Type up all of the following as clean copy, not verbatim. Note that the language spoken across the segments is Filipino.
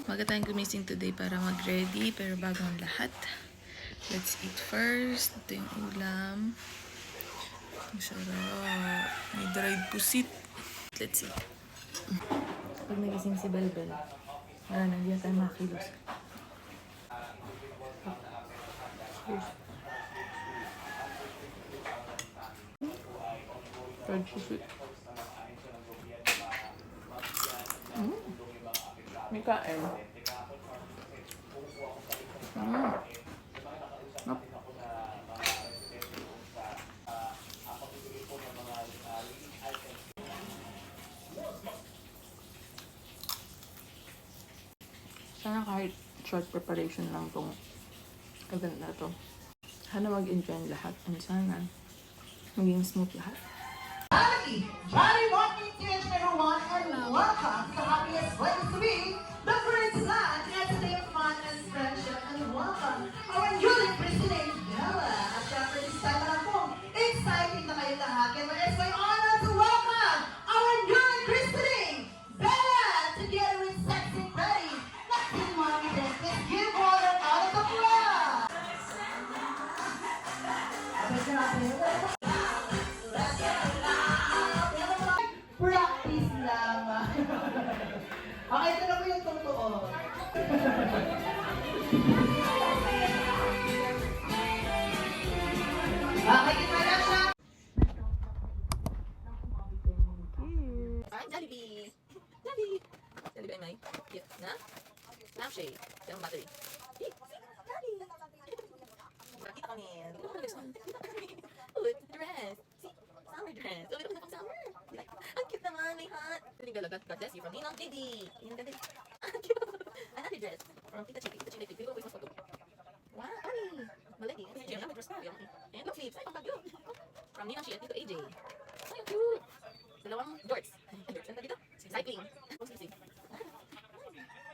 Maga tayong gumising today para mag-ready. Pero bago ang lahat, let's eat first. Ito yung ulam. Masarap. May dried pusit. Let's eat. Pag nagising si Belbel, hindi na tayo makilos. Dried pusit. May kain. Sana kahit short preparation lang tong event na to. Sana mag-enjoy ang lahat. And sana maging smooth lahat. Johnny walking to everyone and welcome to the happiest place to be, the Prince Land. It's a day of fun and friendship and welcome our newly president Bella. At syempre this time na po, exciting na kayo lahat. And it's my honor to welcome our newly president Bella together with Sexy Betty. Let's give mommy this. Let's give all her out of the crowd. Practice lamang. Okay, ito na po yung totoo. Okay, kita na siya. Ay, Jollibee! Jollibee! Jollibee ay may cute na lampshade. Kaya ang battery. Nakita ko niya. Uy, dress. See, summer dress. Uy, ito na pang summer. Ang cute naman, may hat. God bless you from Ninong Didi. Ninong Didi. Ang cute. Another dress from Tita Chicky. Tita Chicky. Pili ko isang photo. Wow, ay. Malaki. Ang may dress ko. And look, sleeves. Ay, pang bagyo. From Ninong Shi at Tito AJ. Ay, ang cute. Dalawang jorts. Jorts. Ano dito? Cycling.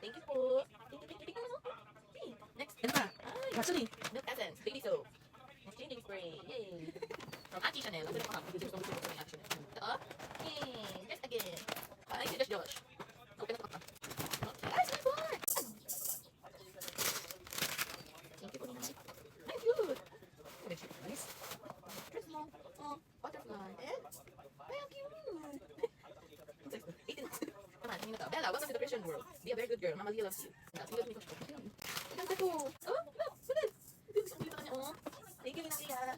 Thank you po. Thank you. Next. Ano ba? Ay, actually, Milk Essence. Baby soap. Next changing spray. Yay. From Auntie Chanel. Ang gusto ko gusto ko yung Auntie Chanel. Ito. Yay. Dress again. Ay, si Josh. Open up ka. Guys, good work. Thank you po nina. Ay, cute. Nice. Dress mo. Oh, butterfly. And, ay, ang cute. 18. Come on, tingin na to. Bella, welcome to the Christian world. Be a very good girl. Mama Lia loves you. Sige, loves me. Ang ganda ko. Oh, no. Sunod. Dito ka niya. Oh. Thank you, Nina Lia.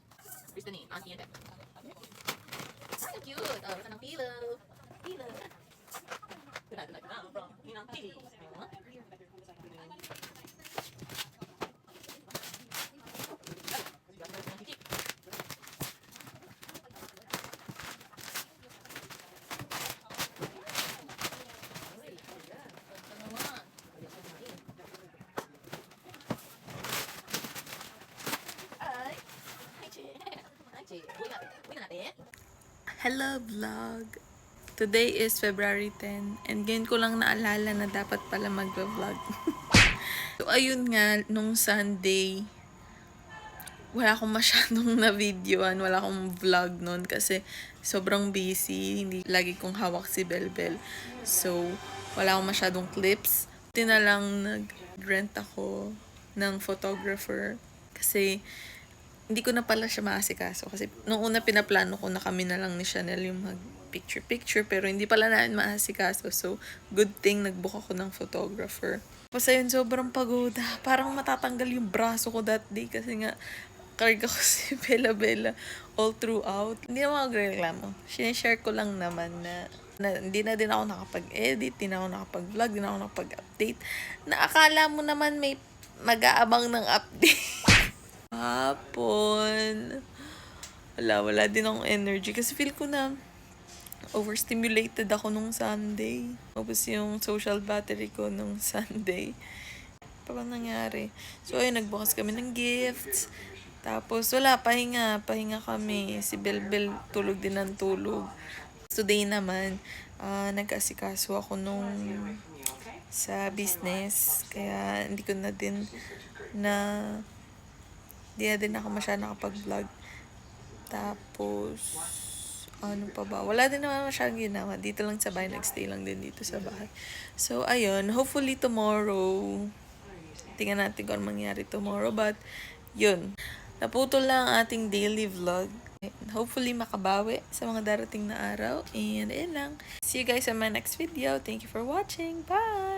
Here's the name. Auntie and Beth. Ay, ang cute. Oh, ito ng pillow. Pillow. Tunad na from Ninang Didi. Hello vlog! Today is February 10 and ngayon ko lang naalala na dapat pala mag-vlog. So ayun nga, nung Sunday, wala akong masyadong na-videoan, wala akong vlog nun kasi sobrang busy, hindi lagi kong hawak si Belbel. So wala akong masyadong clips. Buti na lang nag-rent ako ng photographer kasi hindi ko na pala siya maasikaso kasi nung una pinaplano ko na kami na lang ni Chanel yung mag picture pero hindi pala namin maasikaso, so good thing nagbook ako ng photographer. Tapos ayun, sobrang pagoda, parang matatanggal yung braso ko that day kasi nga karga ko si Bella all throughout. Hindi naman magreklamo, sinishare ko lang naman na hindi na din ako nakapag-edit, hindi na ako nakapag-vlog, hindi na ako nakapag-update, na akala mo naman may mag-aabang ng update. Hapon. Wala din akong energy. Kasi feel ko na overstimulated ako nung Sunday. Tapos yung social battery ko nung Sunday. Parang nangyari. So, ayun, nagbukas kami ng gifts. Tapos, pahinga kami. Si Belbel tulog din ng tulog. Today naman, nag-asikaso ako nung sa business. Kaya, hindi na din ako masyadong nakapag-vlog. Tapos, Ano pa ba? Wala din naman masyadong ginawa. Dito lang sa bahay. Nagstay lang din dito sa bahay. So, ayun. Hopefully tomorrow. Tingnan natin kung ano mangyari tomorrow. But, yun. Naputol lang ang ating daily vlog. Hopefully makabawi sa mga darating na araw. And, ayun lang. See you guys on my next video. Thank you for watching. Bye!